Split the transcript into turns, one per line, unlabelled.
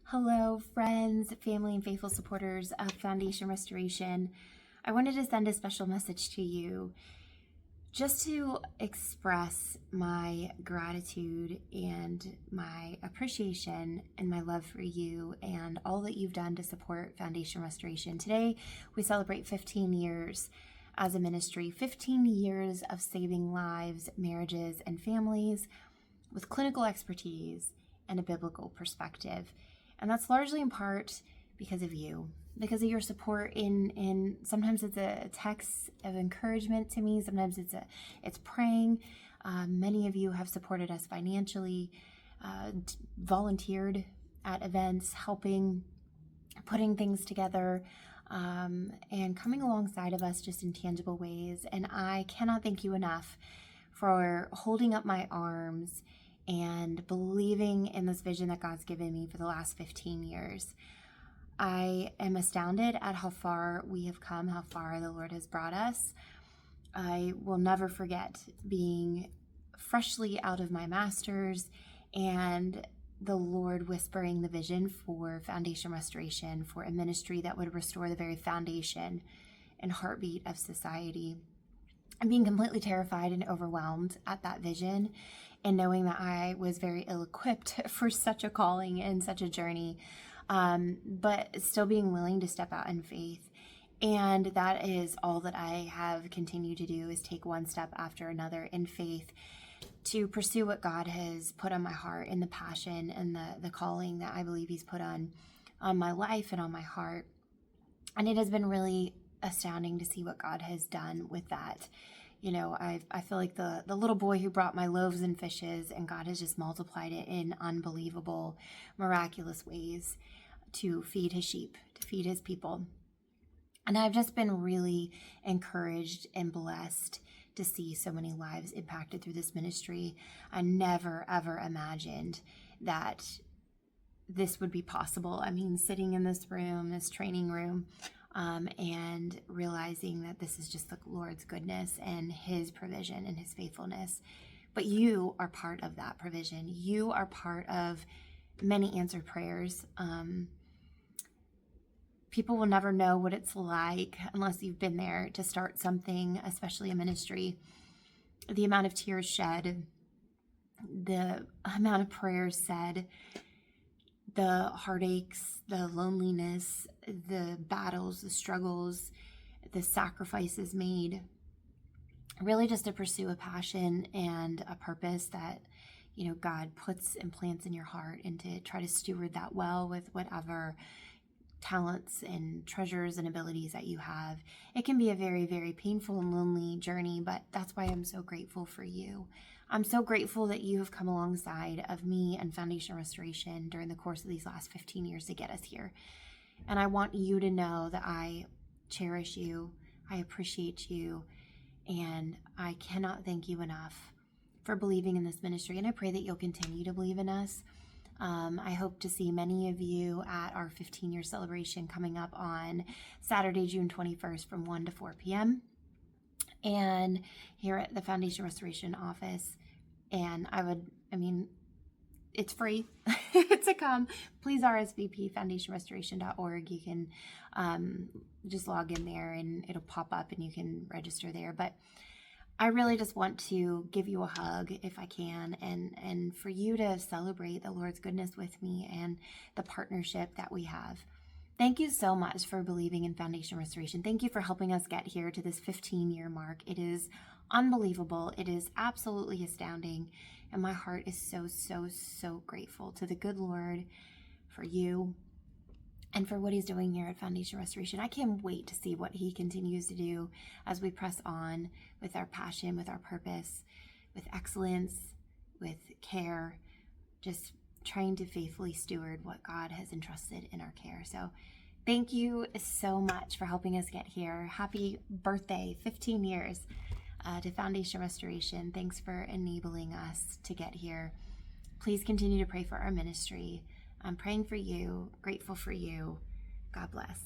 Hello, friends, family, and faithful supporters of Foundation Restoration. I wanted to send a special message to you just to express my gratitude and my appreciation and my love for you and all that you've done to support Foundation Restoration. Today, we celebrate 15 years as a ministry, 15 years of saving lives, marriages, and families with clinical expertise and a biblical perspective. And that's largely in part because of you, because of your support in sometimes it's a text of encouragement to me, sometimes it's praying. Many of you have supported us financially, volunteered at events, helping, putting things together, and coming alongside of us just in tangible ways. And I cannot thank you enough for holding up my arms and believing in this vision that God's given me for the last 15 years. I am astounded at how far we have come, how far the Lord has brought us. I will never forget being freshly out of my master's and the Lord whispering the vision for Foundation Restoration, for a ministry that would restore the very foundation and heartbeat of society. And being completely terrified and overwhelmed at that vision, and knowing that I was very ill-equipped for such a calling and such a journey, but still being willing to step out in faith. And that is all that I have continued to do, is take one step after another in faith to pursue what God has put on my heart, and the passion and the calling that I believe He's put on my life and on my heart. And it has been really astounding to see what God has done with that. You know, I feel like the little boy who brought my loaves and fishes, and God has just multiplied it in unbelievable, miraculous ways to feed His sheep, to feed His people. And I've just been really encouraged and blessed to see so many lives impacted through this ministry. I never, ever imagined that this would be possible. I mean, sitting in this room, this training room, and realizing that this is just the Lord's goodness and His provision and His faithfulness. But you are part of that provision. You are part of many answered prayers. People will never know what it's like unless you've been there to start something, especially a ministry. The amount of tears shed, the amount of prayers said, the heartaches, the loneliness, the battles, the struggles, the sacrifices made, really just to pursue a passion and a purpose that, you know, God puts and plants in your heart, and to try to steward that well with whatever talents and treasures and abilities that you have. It can be a very, very painful and lonely journey, but that's why I'm so grateful for you. I'm so grateful that you have come alongside of me and Foundation Restoration during the course of these last 15 years to get us here. And I want you to know that I cherish you, I appreciate you, and I cannot thank you enough for believing in this ministry. And I pray that you'll continue to believe in us. I hope to see many of you at our 15-year celebration coming up on Saturday, June 21st from 1 to 4 p.m. and here at the Foundation Restoration office. And it's free to come. Please RSVP, foundationrestoration.org. You can just log in there and it'll pop up and you can register there. But I really just want to give you a hug if I can, and for you to celebrate the Lord's goodness with me and the partnership that we have. Thank you so much for believing in Foundation Restoration. Thank you for helping us get here to this 15-year mark. It is unbelievable. It is absolutely astounding. And my heart is so, so, so grateful to the good Lord for you and for what He's doing here at Foundation Restoration. I can't wait to see what He continues to do as we press on with our passion, with our purpose, with excellence, with care, just trying to faithfully steward what God has entrusted in our care. So thank you so much for helping us get here. Happy birthday, 15 years to Foundation Restoration. Thanks for enabling us to get here. Please continue to pray for our ministry. I'm praying for you, grateful for you. God bless.